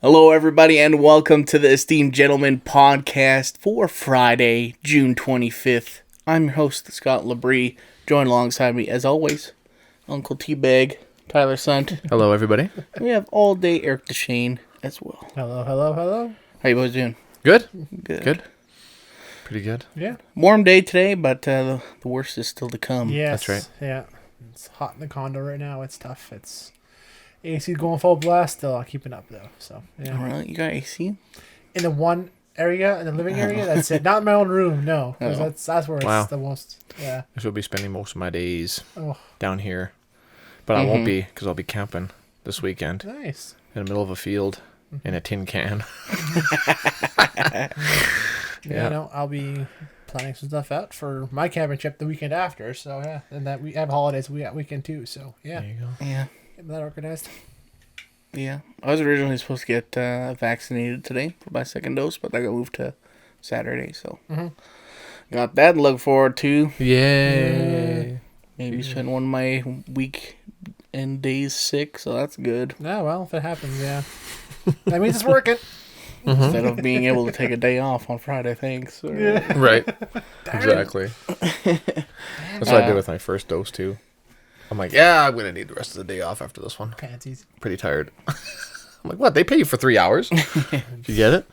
Hello, everybody, and welcome to the Esteemed Gentlemen Podcast for Friday, June 25th. I'm your host, Scott Labrie. Joined alongside me, as always, Uncle T-Bag, Tyler Sant. Hello, everybody. We have all day Eric Deshane as well. Hello. How you boys doing? Good. Good. Pretty good. Yeah. Warm day today, but the worst is still to come. Yes. That's right. Yeah. It's hot in the condo right now. It's tough. It's AC going full blast. Still keeping up though. So yeah. All right, you got AC? In the one area, in the living area, that's it. Not in my own room. No, 'cause that's where it's the most. Yeah. I should be spending most of my days Oh, down here, but I won't be because I'll be camping this weekend nice. in the middle of a field in a tin can. Yeah. No, I'll be planning some stuff out for my camping trip the weekend after. So yeah, and that we have holidays. We got weekend too. So yeah, There you go. Yeah. getting that organized. Yeah. I was originally supposed to get vaccinated today for my second dose, but I got moved to Saturday, so got that to look forward to. Yay! Maybe spend one of my week and days sick, so that's good. Yeah, well, if it happens, yeah, that means it's working. Instead of being able to take a day off on Friday, thanks. Yeah. Right. Exactly. That's what I did with my first dose too. I'm like, yeah, I'm gonna need the rest of the day off after this one. Pansies. Pretty tired. I'm like, what? They pay you for 3 hours? Did you get it?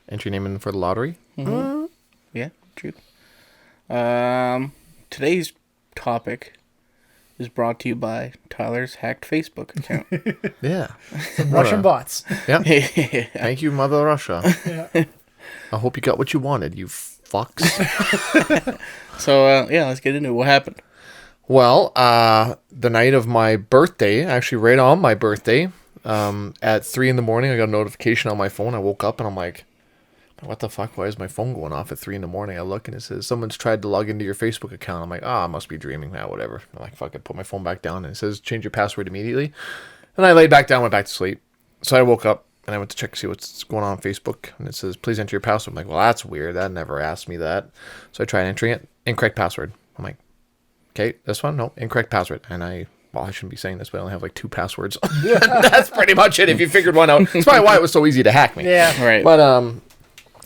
Enter your name in for the lottery. Yeah, true. Today's topic is brought to you by Tyler's hacked Facebook account. Yeah. Some Russian bots. Yeah. Thank you, Mother Russia. Yeah. I hope you got what you wanted, you fucks. So, let's get into it. What happened? Well, the night of my birthday, actually right on my birthday, at 3 a.m, I got a notification on my phone. I woke up and I'm like, what the fuck? Why is my phone going off at 3 a.m? I look and it says, someone's tried to log into your Facebook account. I'm like, I must be dreaming now, whatever. I'm like, fuck it, put my phone back down. And it says, change your password immediately. And I laid back down, went back to sleep. So I woke up and I went to check to see what's going on Facebook. And it says, please enter your password. I'm like, well, that's weird. That never asked me that. So I tried entering it. Incorrect password. I'm like, okay, this one? No, incorrect password. And I shouldn't be saying this, but I only have like 2 passwords. That's pretty much it if you figured one out. That's probably why it was so easy to hack me. Yeah. Right. But,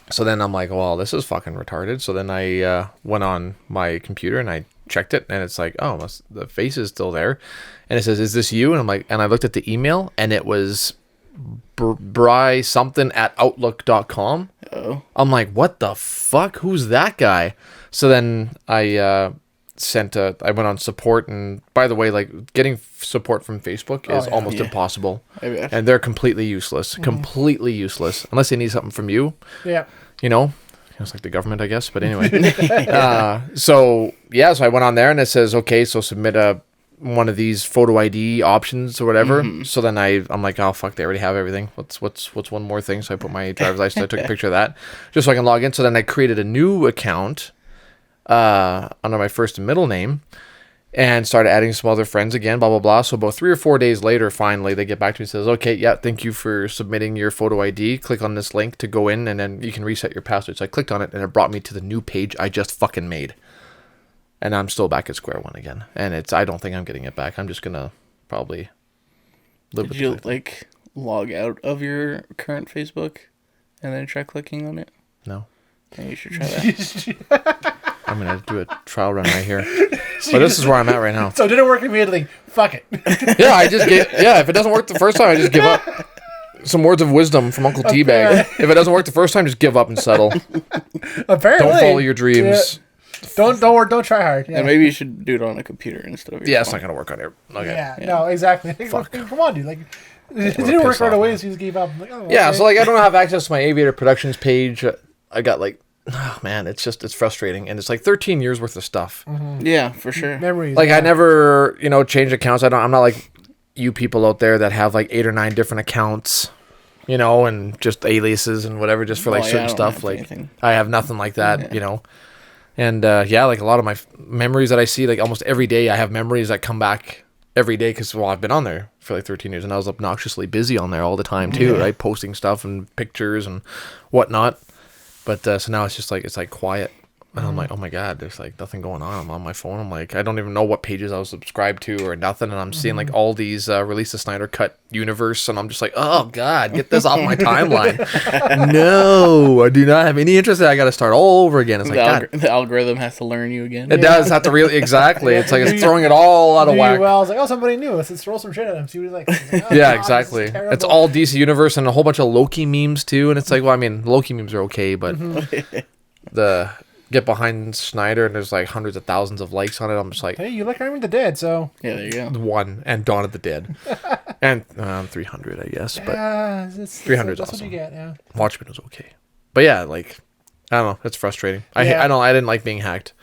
so then I'm like, well, this is fucking retarded. So then I went on my computer and I checked it and it's like, oh, the face is still there. And it says, is this you? And I'm like, and I looked at the email and it was Bry something at outlook.com. Oh. I'm like, what the fuck? Who's that guy? So then I I went on support, and by the way, like getting support from Facebook is almost impossible, and they're completely useless, unless they need something from you. Yeah. You know, it's like the government, I guess. But anyway, so I went on there, and it says, okay, so submit one of these photo ID options or whatever. So then I'm like, oh fuck, they already have everything. What's one more thing? So I put my driver's license. I took a picture of that just so I can log in. So then I created a new account under my first and middle name and started adding some other friends again, blah, blah, blah. So about 3 or 4 days later, finally, they get back to me and says, okay, yeah, thank you for submitting your photo ID. Click on this link to go in and then you can reset your password. So I clicked on it and it brought me to the new page I just fucking made. And I'm still back at square one again. And I don't think I'm getting it back. I'm just going to probably live with it. Did you, log out of your current Facebook and then try clicking on it? No. Yeah, you should try that. I'm going to do a trial run right here. But this is where I'm at right now. So it didn't work immediately. Fuck it. Yeah, if it doesn't work the first time, I just give up. Some words of wisdom from Uncle Teabag. If it doesn't work the first time, just give up and settle. Apparently. Don't follow your dreams. Yeah. Don't try hard. Yeah. And maybe you should do it on a computer instead of your Yeah, it's phone. not going to work on here. Okay. Yeah, no, exactly. Fuck. Come on, dude. Like, it didn't work right away, so you just gave up. Like, oh, Yeah, okay. so I don't have access to my Aviator Productions page. I got oh man, it's frustrating. And it's 13 years worth of stuff. Yeah, for sure. Memories. I never, changed accounts. I'm not like you people out there that have 8 or 9 different accounts, and just aliases and whatever, just for certain stuff. I have nothing like that, And a lot of my memories that I see, almost every day, I have memories that come back every day because I've been on there for 13 years and I was obnoxiously busy on there all the time too, right? Posting stuff and pictures and whatnot. But so now it's just it's quiet. And I'm like, oh my God, there's like nothing going on. I'm on my phone. I'm like, I don't even know what pages I was subscribed to or nothing. And I'm seeing like all these release the Snyder Cut universe. And I'm just like, oh God, get this off my timeline. No, I do not have any interest. I got to start all over again. It's like, the algorithm has to learn you again. It does have to really, exactly. It's like it's throwing it all out of whack. Well, I was like, oh, somebody new. Let's throw some shit at him. See what he's like. Oh, Yeah, God, exactly. it's It's all DC Universe and a whole bunch of Loki memes too. And it's like, well, I mean, Loki memes are okay, but the get behind Snyder and there's like hundreds of thousands of likes on it. I'm just like, Hey, you like Army of the Dead, so Yeah, there you go. one and Dawn of the Dead and 300, I guess. But yeah, 300 is that's awesome. what you get. Yeah. Watchmen was okay. But yeah, like I don't know, it's frustrating. I didn't like being hacked.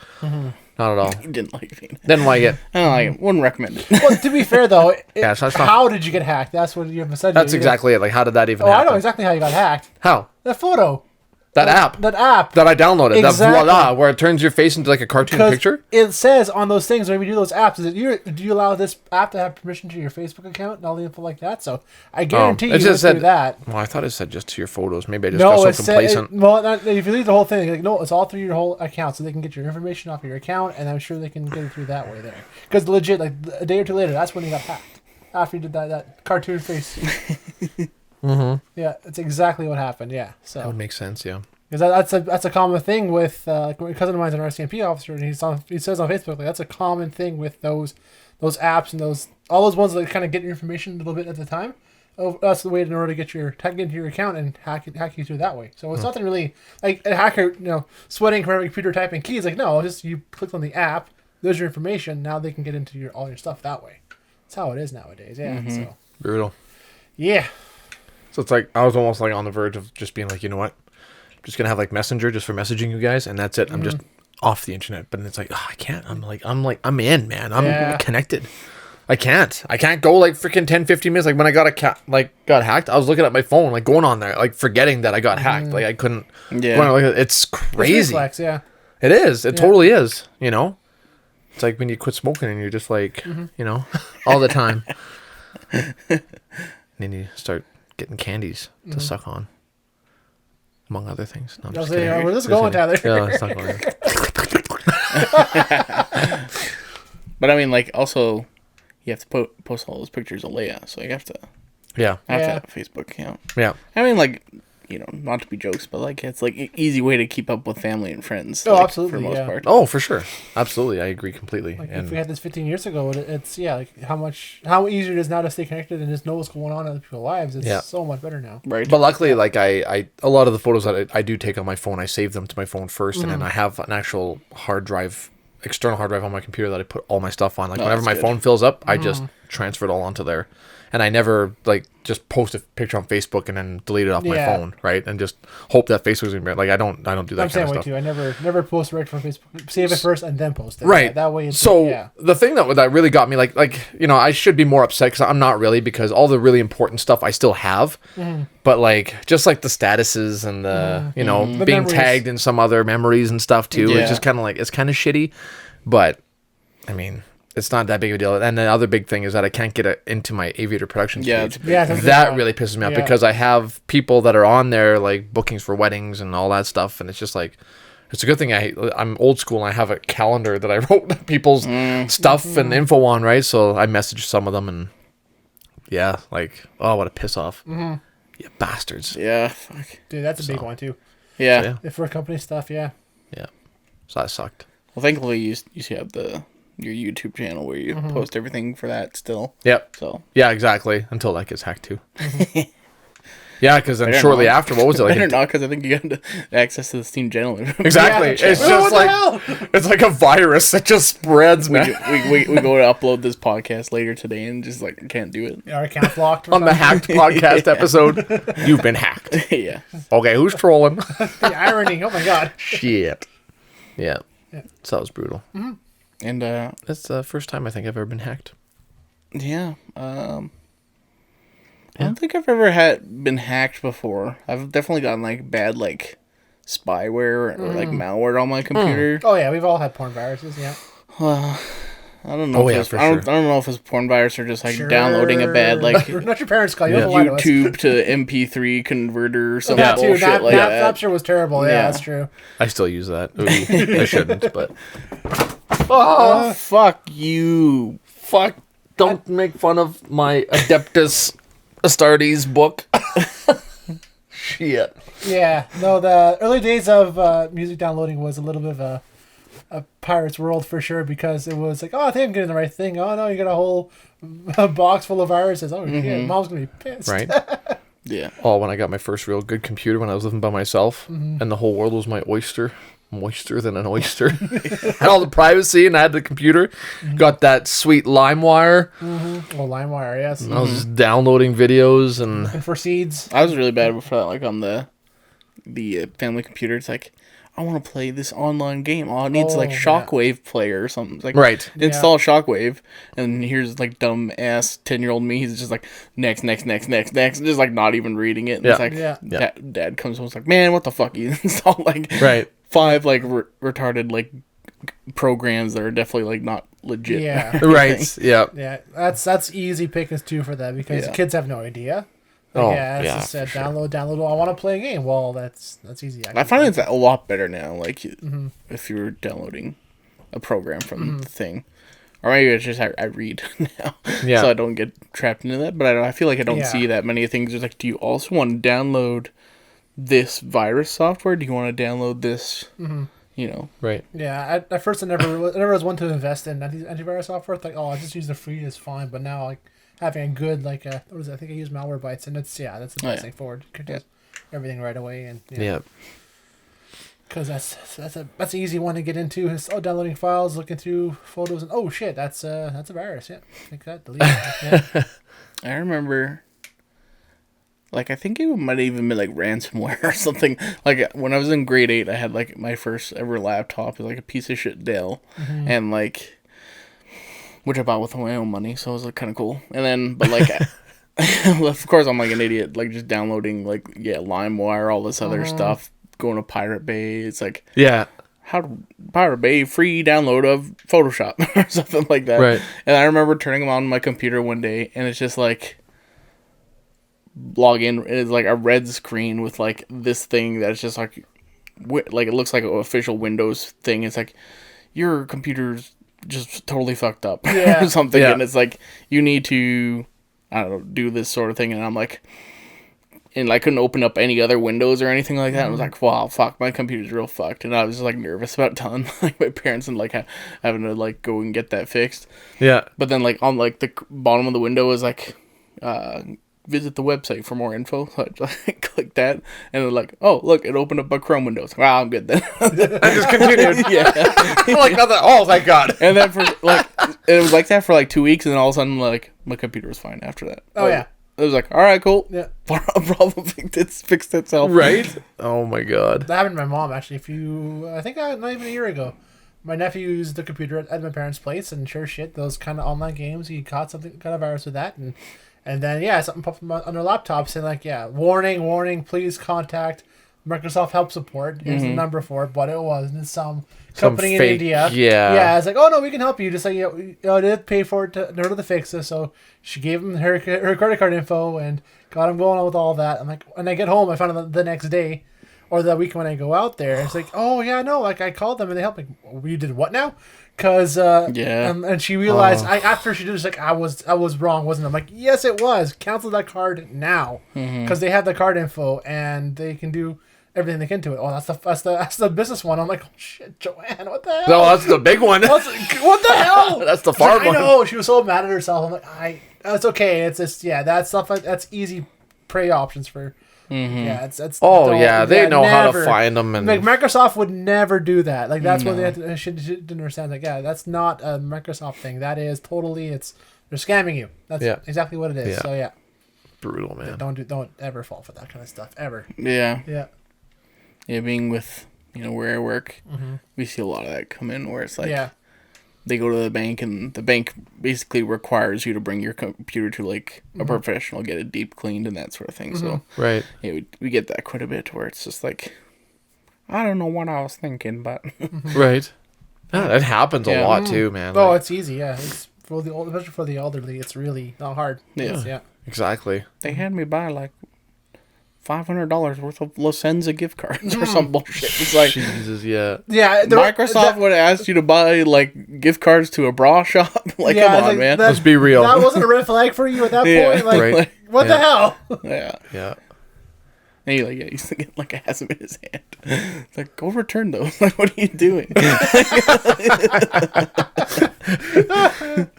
Not at all. You didn't like it. Didn't like it. I don't like it. Wouldn't recommend it. Well, to be fair though, Yeah, so that's not- how did you get hacked? That's what you haven't said. That's yet. exactly it. Like, how did that even Oh, happen? I know exactly how you got hacked. How? That photo. That app. That app. That I downloaded. Exactly. That voila, where it turns your face into like a cartoon Because picture. it says on those things when we do those apps, is it do you allow this app to have permission to your Facebook account and all the info like that? So I guarantee you it just do that. Well, I thought it said just to your photos. Maybe I just No, got it so said complacent. if you leave the whole thing, like, no, it's all through your whole account, so they can get your information off your account, and I'm sure they can get it through that way there. Because legit, like a day or two later, that's when you got hacked. After you did that cartoon face. Yeah, that's exactly what happened. Yeah, That so would make sense. Yeah. because that's a common thing with like a cousin of mine's an RCMP officer, and he says on Facebook like that's a common thing with those apps and all those ones that kind of get your information a little bit at the time. Oh, that's the way in order to get into your account and hack you through that way. So it's nothing really like a hacker, sweating from every computer typing keys. Like no, just you click on the app. There's your information. Now they can get into all your stuff that way. That's how it is nowadays. Yeah. So Brutal. yeah. So it's like I was almost like on the verge of just being like, you know what, I'm just gonna have like Messenger just for messaging you guys, and that's it. I'm just off the internet. But it's like, oh, I can't. I'm in, man. I'm connected. I can't go like freaking 10-15 minutes. Like when I got got hacked, I was looking at my phone, like going on there, like forgetting that I got hacked. Like I couldn't. Yeah. It's crazy. It's reflex, yeah. It is. It totally is. It's like when you quit smoking and you're just like, all the time. And then you start getting candies to suck on, among other things. No, I'm just kidding. Where's this going, Tyler? Yeah, it's not going. But I mean, like, also, you have to post all those pictures of Leia, so you have to Yeah. have a Facebook account. Yeah. I mean, like, not to be jokes, but like it's like an easy way to keep up with family and friends. Oh, like, absolutely, for the most yeah. part. Oh, for sure. Absolutely. I agree completely. Like And if we had this 15 years ago, it's like how easier it is now to stay connected and just know what's going on in other people's lives. It's so much better now. Right. But luckily, like I a lot of the photos that I do take on my phone, I save them to my phone first, and then I have an actual external hard drive on my computer that I put all my stuff on. Like whenever that's my good. phone fills up, I just transfer it all onto there. And I never like just post a picture on Facebook and then delete it off my phone, right? And just hope that Facebook's gonna be like I don't do that I'm kind of saying way stuff. too. I never post right from Facebook. Save it first and then post it. Right. Yeah, that way. It's So the thing that really got me, like I should be more upset because I'm not really, because all the really important stuff I still have, but like just like the statuses and the The being memories. tagged in some other memories and stuff too. Yeah. It's just kind of like it's kind of shitty, but I mean it's not that big of a deal. And the other big thing is that I can't get it into my Aviator Productions Yeah, page. it's Yeah, That really pisses me off Yeah. because I have people that are on there like bookings for weddings and all that stuff, and it's just like it's a good thing I'm old school and I have a calendar that I wrote people's stuff and info on, right? So I messaged some of them and like, oh, what a piss off. You bastards. Yeah. Fuck. dude, that's a big one too. Yeah. So, yeah. If for company stuff, yeah. So that sucked. Well, thankfully you still have your YouTube channel where you post everything for that still. Yep. So Yeah, exactly. Until that gets hacked too. Yeah, because then Better shortly not. after, what was it like? better not, because I think you got access to the Esteemed Gentlemen. Exactly. Yeah, It's oh, just what the like it's like a virus that just spreads, we, man. we go to upload this podcast later today and just like can't do it. Our account's locked. Or On the hacked podcast episode, you've been hacked. Yeah. Okay, who's trolling? the irony. Oh my god. Shit. Yeah. So that was brutal. And That's the first time I think I've ever been hacked. yeah. I don't think I've ever been hacked before. I've definitely gotten like bad like spyware or like malware on my computer. Oh yeah, we've all had porn viruses. Yeah. I don't know. Oh, if yeah, it's, for I don't sure. know if it's porn virus or just like downloading a bad like not your parents' call. You don't lie to us. YouTube to MP3 converter or some That too. bullshit like that. Napster was terrible. Yeah, that's true. I still use that. Ooh, I shouldn't, but Oh, fuck you! Fuck! don't make fun of my Adeptus Astartes book. Shit. Yeah, no, the early days of music downloading was a little bit of a pirate's world for sure, because it was like, oh, I think I'm getting the right thing. Oh no, you got a whole box full of viruses. Oh shit, mom's gonna be pissed. Right. Yeah. Oh, when I got my first real good computer when I was living by myself, and the whole world was my oyster. Moister than an oyster. Had all the privacy, and I had the computer. Got that sweet LimeWire. Oh, LimeWire, yes. And I was just downloading videos and And for seeds. I was really bad for that, like on the family computer. It's like, I want to play this online game. Oh, it needs like Shockwave player or something. It's like, right. install Shockwave, and here's like dumb ass 10-year-old me. He's just like next, just like not even reading it. And it's like, Dad comes home, it's like, man, what the fuck? You install like Right. 5 like retarded like programs that are definitely like not legit. Yeah. Right. Yeah. Yeah, that's easy pickings too for that, because kids have no idea. Like, Oh, it's just said, download. Oh, I want to play a game. Well, that's easy. I find it's a lot better now. Like if you're downloading a program from the thing, or maybe it's just I read now, so I don't get trapped into that. But I feel like I don't see that many things. It's like, do you also want to download this virus software? Do you want to download this? You know, Right. Yeah, at first I never was one to invest in antivirus software. It's like, oh, I just use the free is fine. But now, like, having a good, like, what is it? I think I use Malwarebytes, and that's the best thing forward. You can do everything right away, and because that's an easy one to get into. Is downloading files, looking through photos, and oh shit, that's a virus. Yeah, take that, delete it. Yeah. I remember. Like, I think it might have even been, like, ransomware or something. Like, when I was in grade 8, I had, like, my first ever laptop. It was, like, a piece of shit Dell. And, like, which I bought with my own money, so it was, like, kind of cool. And then, but, like, of course, I'm, like, an idiot, like, just downloading, like, LimeWire, all this other stuff, going to Pirate Bay. It's, like, how to Pirate Bay free download of Photoshop or something like that. Right. And I remember turning them on my computer one day, and it's just, like, log in, it's like a red screen with like this thing that's just like it looks like an official Windows thing. It's like your computer's just totally fucked up or something, and it's like you need to, I don't know, do this sort of thing. And I'm like, and I couldn't open up any other windows or anything like that. I was like, wow, fuck, my computer's real fucked. And I was just like nervous about telling like my parents and like having to like go and get that fixed. Yeah. But then like on like the bottom of the window is like visit the website for more info. So I click that, and they're like, oh, look, it opened up a Chrome window. Like, wow, I'm good then. I just continued. Like nothing. Oh, thank God. And then for like, it was like that for like 2 weeks, and then all of a sudden, like, my computer was fine after that. Oh, yeah. It was like, all right, cool. Yeah. Problem fixed itself. Right? Oh, my God. That happened to my mom, actually. I think not even a year ago. My nephew used the computer at my parents' place, and sure shit, those kind of online games, he caught a virus with that, and then, something popped up on their laptop saying, like, warning, please contact Microsoft Help Support. Here's the number for it, but it wasn't. Some company in fake, India. Yeah. It's like, oh, no, we can help you. Just like, I did pay for it in order to fix this. So she gave him her credit card info and got him going on with all that. I'm like, when I get home, I found it the next day or the week when I go out there. It's like, oh, yeah, no, like, I called them and they helped me. You did what now? Because and she realized after she did, it's like, I was wrong, wasn't I? I'm like, yes, it was. Cancel that card now, because they have the card info and they can do everything they can to it. Oh, that's the business one. I'm like, oh shit, Joanne, what the hell? No, that's the big one. What the hell? That's the farm one. I know. She was so mad at herself. I'm like, it's okay. It's just that's stuff that's easy prey options for. Yeah, it's they know how to find them, and like Microsoft would never do that. Like that's what they should understand. Like, that's not a Microsoft thing. That is totally they're scamming you. That's exactly what it is. So brutal, man. Don't ever fall for that kind of stuff ever. Yeah. Being with where I work, we see a lot of that come in where it's like they go to the bank, and the bank basically requires you to bring your computer to like a professional, get it deep cleaned and that sort of thing. So we get that quite a bit where it's just like, I don't know what I was thinking, but right. Yeah, it happens a lot too, man. Oh, Like, it's easy. Yeah, it's for the especially for the elderly. It's really not hard. Yeah. exactly. They had me buy like $500 worth of Losenza gift cards or some bullshit. It's like Jesus, yeah. Yeah, Microsoft would have asked you to buy like gift cards to a bra shop. Like, Yeah, come on, like, man. that- Let's be real. That wasn't a red flag for you at that Yeah. point. Like, Right. what the hell? Yeah. Yeah. And he used to get like has them in his hand. It's like, go return those. Like, what are you doing?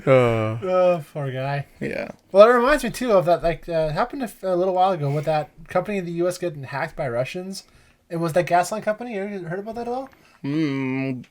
Oh, poor guy. Yeah. Well, that reminds me too of that. Like, happened a little while ago with that company in the U.S. getting hacked by Russians. It was that gas line company. You ever heard about that at all? Vaguely.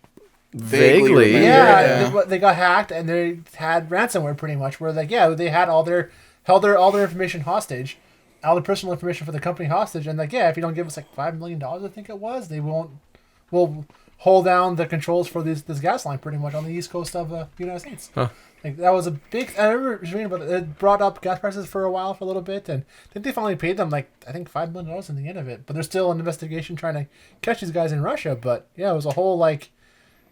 remember, Yeah, they got hacked and they had ransomware pretty much. Where like, yeah, they had all their information hostage, all the personal information for the company hostage, and like, yeah, if you don't give us like $5 million, I think it was, we'll hold down the controls for this gas line pretty much on the east coast of the United States. Huh. Like that was a big. I remember reading about it. It brought up gas prices for a little bit, and I think they finally paid them like I think $5 million in the end of it. But there's still an investigation trying to catch these guys in Russia. But yeah, it was a whole like.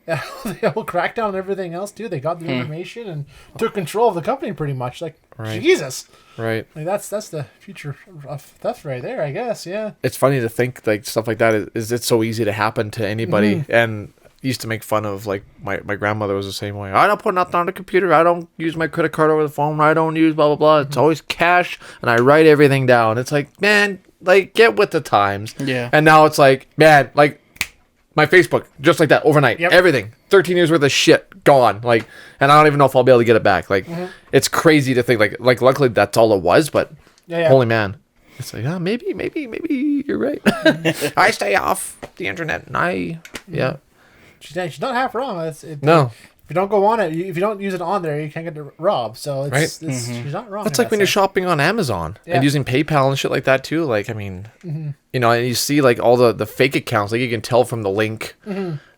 The whole crackdown and everything else too. They got the information and took control of the company pretty much. Like Jesus, Right. like that's the future of theft right there, I guess. Yeah. It's funny to think like stuff like that is it's so easy to happen to anybody. And used to make fun of like my grandmother was the same way. I don't put nothing on the computer. I don't use my credit card over the phone. I don't use blah blah blah. It's always cash, and I write everything down. It's like, man, like get with the times. Yeah. And now it's like, man, like my Facebook, just like that, overnight. Yep. Everything. 13 years worth of shit gone. Like, and I don't even know if I'll be able to get it back. Like, it's crazy to think. Like luckily that's all it was. But Yeah. holy man, it's like, maybe you're right. I stay off the internet, and She's not half wrong. no. If you don't go on it, if you don't use it on there, you can't get robbed. So Right. she's not wrong. That's in like that when you're sense. shopping on Amazon Yeah. and using PayPal and shit like that too. Like, I mean, you know, and you see like all the fake accounts, like you can tell from the link,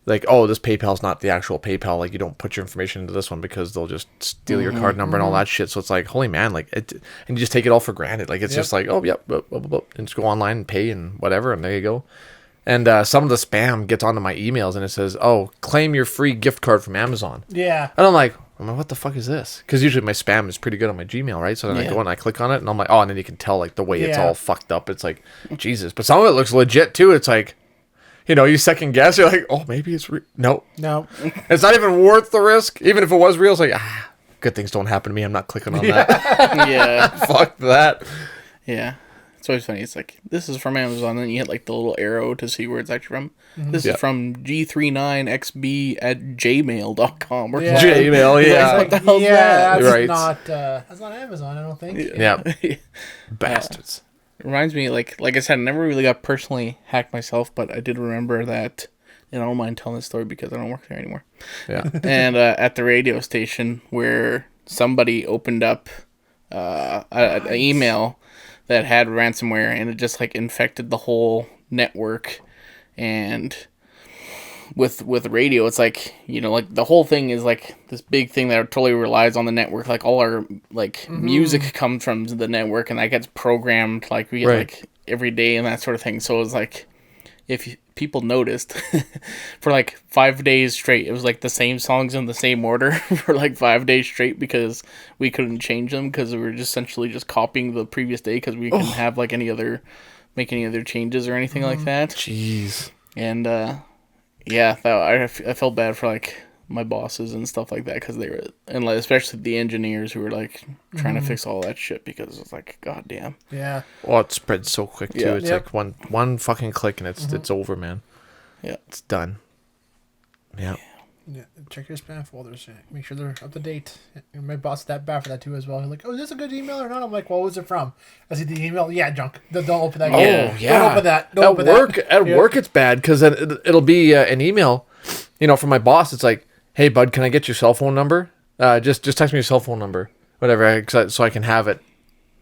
like, oh, this PayPal's not the actual PayPal. Like, you don't put your information into this one because they'll just steal your card number and all that shit. So it's like, holy man, like it, and you just take it all for granted. Like, it's just like, oh, yep, and just go online and pay and whatever, and there you go. And some of the spam gets onto my emails and it says, oh, claim your free gift card from Amazon. Yeah. And I'm like, what the fuck is this? Because usually my spam is pretty good on my Gmail, right? So then I go and I click on it, and I'm like, oh, and then you can tell like the way it's all fucked up. It's like, Jesus. But some of it looks legit too. It's like, you know, you second guess. You're like, oh, maybe it's real. No. It's not even worth the risk. Even if it was real, it's like, good things don't happen to me. I'm not clicking on that. Yeah. Fuck that. Yeah. It's always funny. It's like, this is from Amazon. Then you hit like the little arrow to see where it's actually from. This is from G39xb@gmail.com. Or Yeah. something. Gmail, yeah. What the hell's Yeah, that? that's not Amazon, I don't think. Yeah. Bastards. It reminds me, like I said, I never really got personally hacked myself, but I did remember that, and I don't mind telling this story because I don't work there anymore. Yeah. And at the radio station where somebody opened up an email that had ransomware, and it just like infected the whole network. And with radio, it's like, you know, like the whole thing is like this big thing that totally relies on the network. Like all our like music comes from the network, and that gets programmed like we get like every day and that sort of thing. So it's like, if people noticed for like 5 days straight, it was like the same songs in the same order for like 5 days straight, because we couldn't change them because we were just essentially just copying the previous day, because we couldn't have like make any other changes or anything like that. Jeez. And yeah, I felt bad for like my bosses and stuff like that, because they were, and like, especially the engineers who were like trying to fix all that shit, because it's like, god damn. Yeah. Well, it spreads so quick too. Yeah. It's like one fucking click and it's over, man. Yeah, it's done. Yeah. Yeah, check your spam folders. Make sure they're up to date. And my boss is that bad for that too as well. He's like, "Oh, is this a good email or not?" I'm like, "Well, what was it from?" I see the email. Yeah, junk. Don't open that. Oh Don't open that. Don't open that. At work, it's bad because then it'll be an email, you know, from my boss. It's like, "Hey, bud, can I get your cell phone number? Just text me your cell phone number, whatever, so I can have it.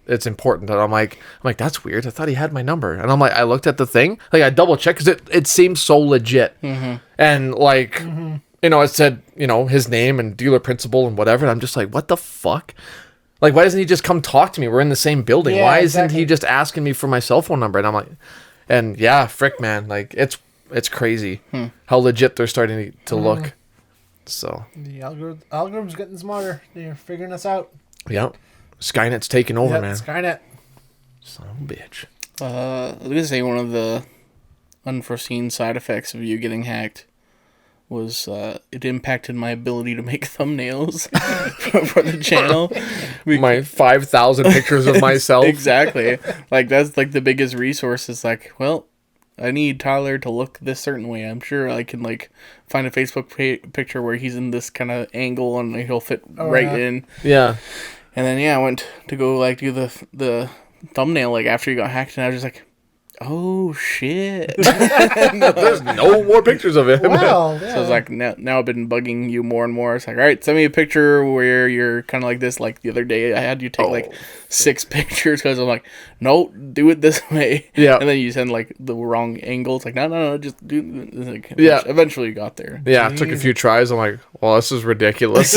It's important." And I'm like, that's weird. I thought he had my number, and I'm like, I looked at the thing, like I double checked because it seemed so legit, and like. You know, it said, you know, his name and dealer principal and whatever. And I'm just like, what the fuck? Like, why doesn't he just come talk to me? We're in the same building. Yeah, why exactly. isn't he just asking me for my cell phone number? And I'm like, and yeah, frick, man. Like, it's crazy how legit they're starting to look. So The algorithm's getting smarter. They're figuring us out. yep, Skynet's taking over, man. Skynet. Son of a bitch. I was gonna say one of the unforeseen side effects of you getting hacked was it impacted my ability to make thumbnails for the channel. My 5,000 pictures of myself. Exactly. Like that's like the biggest resource. Is like, well, I need Tyler to look this certain way. I'm sure I can like find a Facebook picture where he's in this kind of angle and he'll fit in. Yeah. And then I went to go like do the thumbnail like after you got hacked, and I was just like, oh shit. There's no more pictures of him. Well, yeah. So it's like now I've been bugging you more and more. It's like, all right, send me a picture where you're kind of like this. Like the other day, I had you take like 6 pictures because I'm like, no, do it this way. Yeah. And then you send like the wrong angle. It's like, no, just do. Like, Yeah. Eventually you got there. Yeah, it took a few tries. I'm like, well, this is ridiculous.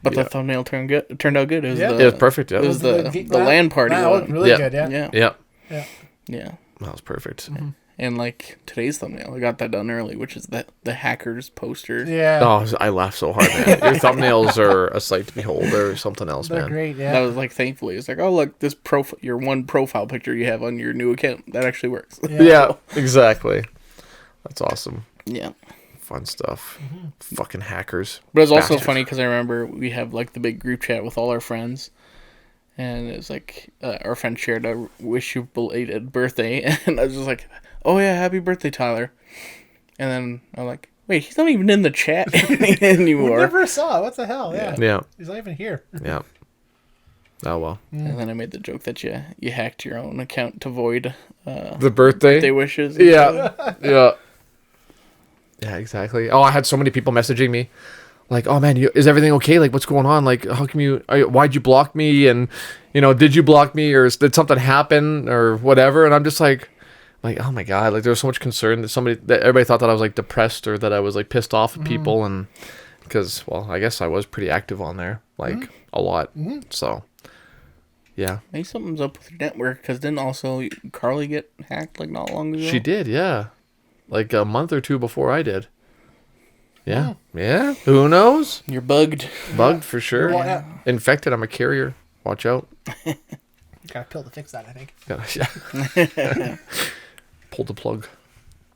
But the thumbnail turned out good. It was It was perfect. Yeah. It was the LAN party That one. looked really Yeah. good, yeah. Yeah. Yeah. Yeah. That was perfect. Mm-hmm. And like today's thumbnail, I got that done early, which is the hackers poster. Yeah. Oh, I laughed so hard, man. Your thumbnails are a sight to behold. They're something else, They're man. great, yeah. That was like, thankfully, it's like, oh look, this your one profile picture you have on your new account that actually works. Yeah, exactly. That's awesome. Yeah. Fun stuff. Fucking hackers. But it's also Bastards. funny because I remember we have like the big group chat with all our friends, and it was like our friend shared a wish you belated birthday, and I was just like, oh yeah, happy birthday, Tyler. And then I'm like, wait, he's not even in the chat We anymore. never saw it. What the hell? Yeah. Yeah. He's not even here. Yeah. Oh, well. And then I made the joke that you hacked your own account to void The birthday? birthday wishes. Yeah. Yeah. Yeah, exactly. Oh, I had so many people messaging me. Like, oh man, is everything okay? Like, what's going on? Like, how come why'd you block me? And, did you block me, or did something happen or whatever? And I'm just like, oh my God, like there was so much concern that everybody thought that I was like depressed or that I was like pissed off at people. And because, well, I guess I was pretty active on there, like a lot. So, yeah. Maybe something's up with your network, because didn't also Carly get hacked like not long ago? She did, yeah. Like a month or two before I did. Yeah. Yeah. Who knows? You're bugged. Bugged for sure. Well, yeah. Infected. I'm a carrier. Watch out. Got a pill to fix that, I think. Yeah. Pull the plug.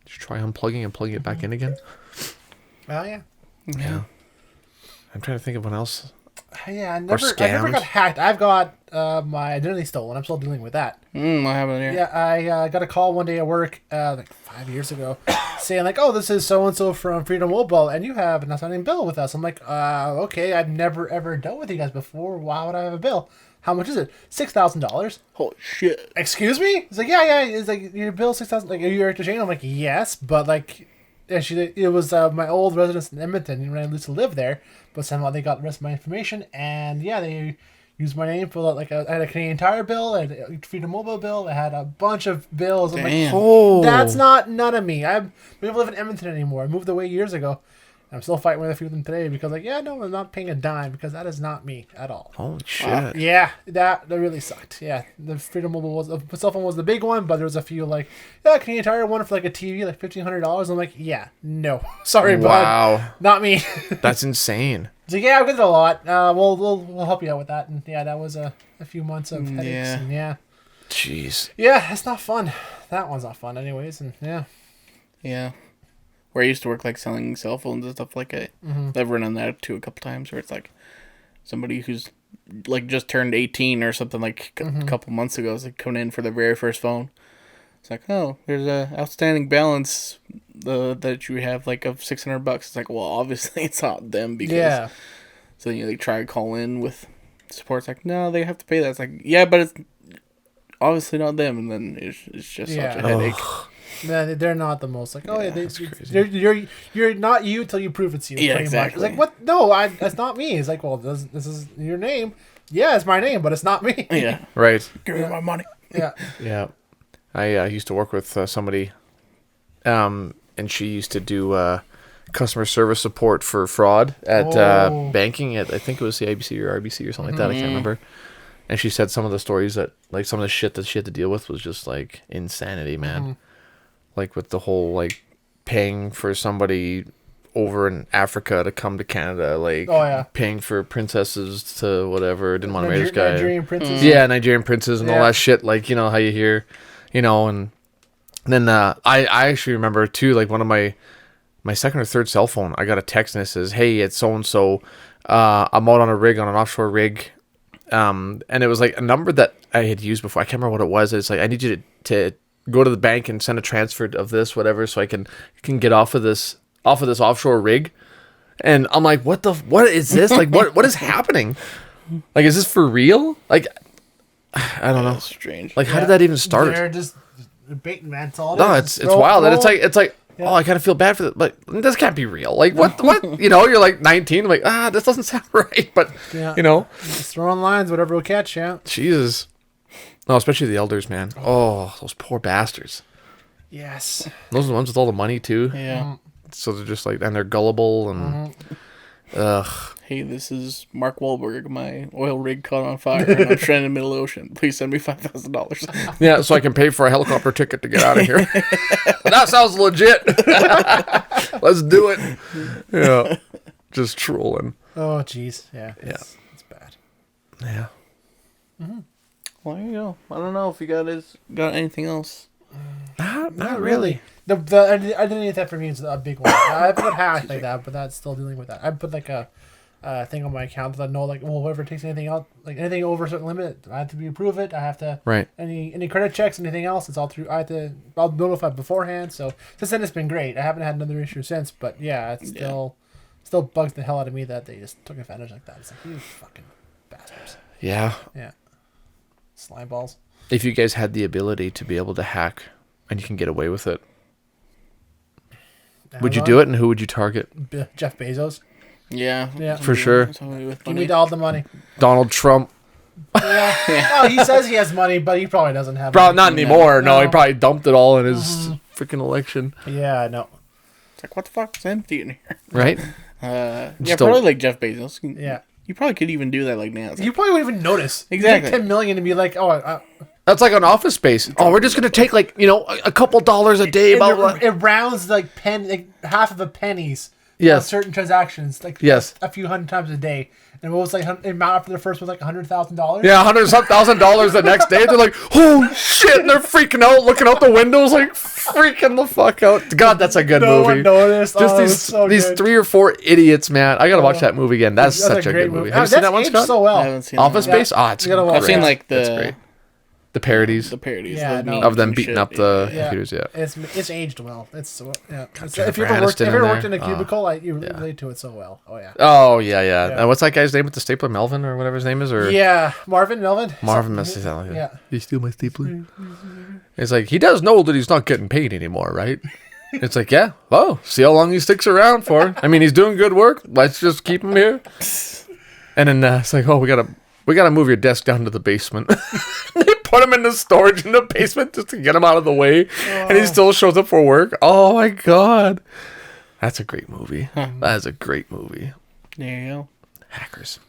Just try unplugging and plugging it back in again. Oh, yeah. Yeah. I'm trying to think of what else. Yeah, I never scammed. got hacked. I've got my identity stolen. I'm still dealing with that. What happened there? Yeah, I got a call one day at work, like 5 years ago, saying like, "Oh, this is so and so from Freedom Mobile, and you have an outstanding bill with us." I'm like, "Okay, I've never ever dealt with you guys before. Why would I have a bill? How much is it? $6,000." Holy shit. Excuse me? It's like, yeah. It's like your bill $6,000. Like, are you Eric Duchesne? I'm like, yes, but like, it was my old residence in Edmonton when I used to live there. But somehow they got the rest of my information, and yeah, they used my name for like I had a Canadian Tire bill, I had a Freedom Mobile bill, I had a bunch of bills. I'm Damn. like, Oh. that's none of me. I don't live in Edmonton anymore. I moved away years ago. I'm still fighting with a few of them today because like, yeah, no, I'm not paying a dime because that is not me at all. Holy shit. Yeah, that really sucked. Yeah, the Freedom Mobile cell phone was the big one, but there was a few like, yeah, Canadian Tire one for like a TV, like $1,500. I'm like, yeah, no, sorry, bud, Wow. not me. That's insane. So yeah, I did a lot. We'll help you out with that, and yeah, that was a few months of headaches. Yeah. And yeah, Jeez. yeah, it's not fun. That one's not fun, anyways. And yeah, Yeah. Where I used to work like selling cell phones and stuff like that. I've run on that too a couple times where it's like somebody who's like just turned 18 or something like a couple months ago is like coming in for their very first phone. It's like, oh, there's a outstanding balance that you have like of $600. It's like, well, obviously it's not them because yeah, so they try to call in with support. It's like, no, they have to pay that. It's like, yeah, but it's obviously not them, and then it's just Yeah. such a headache. man, they're not the most like, oh yeah, that's crazy. you're not you till you prove it's you. Yeah, pretty exactly. Much. It's like, what? No, that's not me. It's like, well, this is your name. Yeah, it's my name, but it's not me. Yeah, Right. give me my money. Yeah. Yeah. I used to work with somebody, and she used to do customer service support for fraud at banking at, I think it was the ABC or RBC or something like that. I can't remember. And she said some of the stories that, like, some of the shit that she had to deal with was just, like, insanity, man. Like, with the whole, like, paying for somebody over in Africa to come to Canada, like paying for princesses to whatever. Didn't want to marry this guy. Nigerian princes. Yeah, Nigerian princes and all that shit. Like, you know how you hear, you know, and then I actually remember too, like one of my second or third cell phone, I got a text and it says, "Hey, it's so and so. I'm out on a rig, on an offshore rig." And it was like a number that I had used before. I can't remember what it was. It's like, I need you to go to the bank and send a transfer of this, whatever, so I can get off of this offshore rig. And I'm like, what is this? Like, what is happening? Like, is this for real? Like, I don't know. That's strange. Like, how did that even start? They're just baiting, man. It's all No, it's wild. And it's like, oh, I kind of feel bad for that. Like, this can't be real. Like, what? You know, you're like 19. Like, this doesn't sound right. But, you know. Just throwing lines, whatever will catch, Jesus. No, especially the elders, man. Oh, those poor bastards. Yes. Those are the ones with all the money, too. Yeah. So they're just like, and they're gullible and, ugh. Hey, this is Mark Wahlberg. My oil rig caught on fire and I'm stranded in the middle of the ocean. Please send me $5,000. Yeah, so I can pay for a helicopter ticket to get out of here. That sounds legit. Let's do it. Yeah. Just trolling. Oh, jeez. Yeah. It's bad. Yeah. Well, there you go. I don't know if you got anything else. Not really. The identity theft for me is a big one. I haven't got hacked like that, but that's still dealing with that. I put like a thing on my account that I know, like, well, whoever takes anything out, like anything over a certain limit, I have to approve it. I have to any credit checks, anything else, it's all through. I'll notify beforehand. So since then, it's been great. I haven't had another issue since, but yeah, it's still bugs the hell out of me that they just took advantage like that. It's like, you fucking bastards. Yeah. Yeah. Slime balls. If you guys had the ability to be able to hack and you can get away with it, would you do it, and who would you target? Jeff Bezos. Yeah. For sure. Give me all the money. Donald Trump. Yeah. Oh, he says he has money, but he probably doesn't have Probably money. not anymore. No, he probably dumped it all in his freaking election. Yeah, I know. It's like, what the fuck? It's empty in here. Right? Probably like Jeff Bezos. Yeah. You probably could even do that like now. You probably wouldn't even notice. Exactly. Like $10 million and be like, oh, that's like on Office Space. Oh, we're just gonna take like, you know, a couple dollars a day. it rounds like half of the pennies. Yes. On certain transactions, like a few hundred times a day. And what was like amount after the first was like $100,000. Yeah, $100,000 the next day. They're like, oh shit, and they're freaking out, looking out the windows, like freaking the fuck out. God, that's a good movie. One noticed. Just these 3 or 4 idiots, man. I gotta watch that movie again. That's such a good movie. Have you seen that one, Scott? So well. I haven't seen Office that. Space? Oh, it's great. I've seen like That's great. The parodies. The parodies. Yeah, the no. Of them memes beating and up shit. the computers, yeah. It's aged well. It's if Jennifer you ever worked Aniston in a there. cubicle, you relate to it so well. Oh yeah. Oh, yeah. And what's that guy's name with the stapler? Melvin or whatever his name is? Or Yeah, Melvin. Marvin must say something like that. Yeah. You steal my stapler? It's like, he does know that he's not getting paid anymore, right? It's like, yeah, well, see how long he sticks around for. I mean, he's doing good work. Let's just keep him here. And then it's like, oh, we gotta move your desk down to the basement. They put him in the storage in the basement just to get him out of the way. And he still shows up for work. Oh my God. That's a great movie. That is a great movie. There you go. Hackers.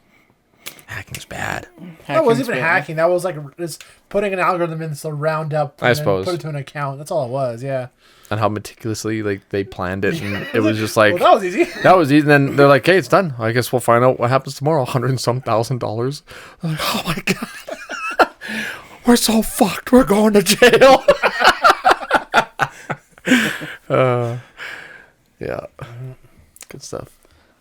Hacking's bad. That wasn't even hacking. That was like just putting an algorithm in to round up. I suppose. Put it to an account. That's all it was. Yeah. And how meticulously like they planned it, and it was just like, well, that was easy. That was easy. And then they're like, "Hey, it's done. I guess we'll find out what happens tomorrow. $100,000. Like, oh my God, we're so fucked. We're going to jail." Yeah, good stuff.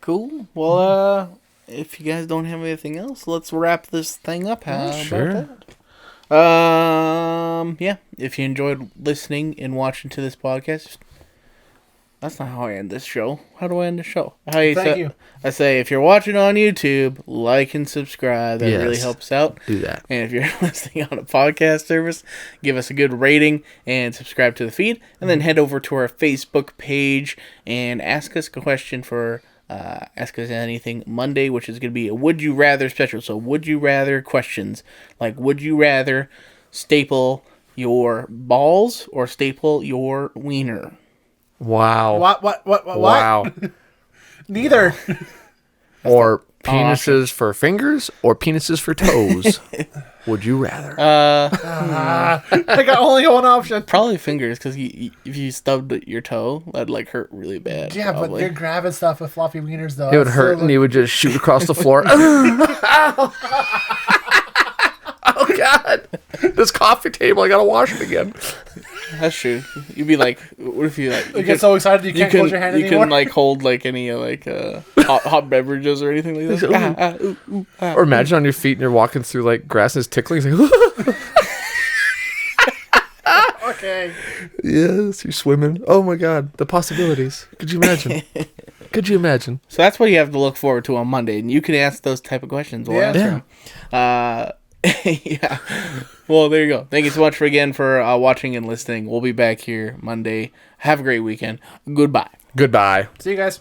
Cool. Well, if you guys don't have anything else, let's wrap this thing up. How Sure. about that? Yeah. If you enjoyed listening and watching to this podcast, that's not how I end this show. How do I end the show? Thank you. I say, if you're watching on YouTube, like and subscribe. That really Yes. helps out. Do that. And if you're listening on a podcast service, give us a good rating and subscribe to the feed. And then head over to our Facebook page and ask us a question for Ask Us Anything Monday, which is going to be a Would You Rather special. So would you rather questions, like would you rather staple your balls or staple your wiener? Wow. What? Wow. Neither. Or penises for fingers or penises for toes. would you rather? I got only one option. Probably fingers, because if you stubbed your toe, that'd like hurt really bad. Yeah, probably. but you're grabbing stuff with floppy wieners, though. It would hurt, and you would just shoot across the floor. Oh God! This coffee table, I gotta wash it again. That's true. You'd be like, what if you like? You get so excited you can't close your hand anymore. You can like hold like any hot beverages or anything like that. Or imagine on your feet and you're walking through like grass and it's tickling. It's like, Okay. yes, you're swimming. Oh my God, the possibilities. Could you imagine? Could you imagine? So that's what you have to look forward to on Monday, and you can ask those type of questions. We'll answer them. Yeah. Well, there you go. Thank you so much for watching and listening. We'll be back here Monday. Have a great weekend. Goodbye. Goodbye. See you guys.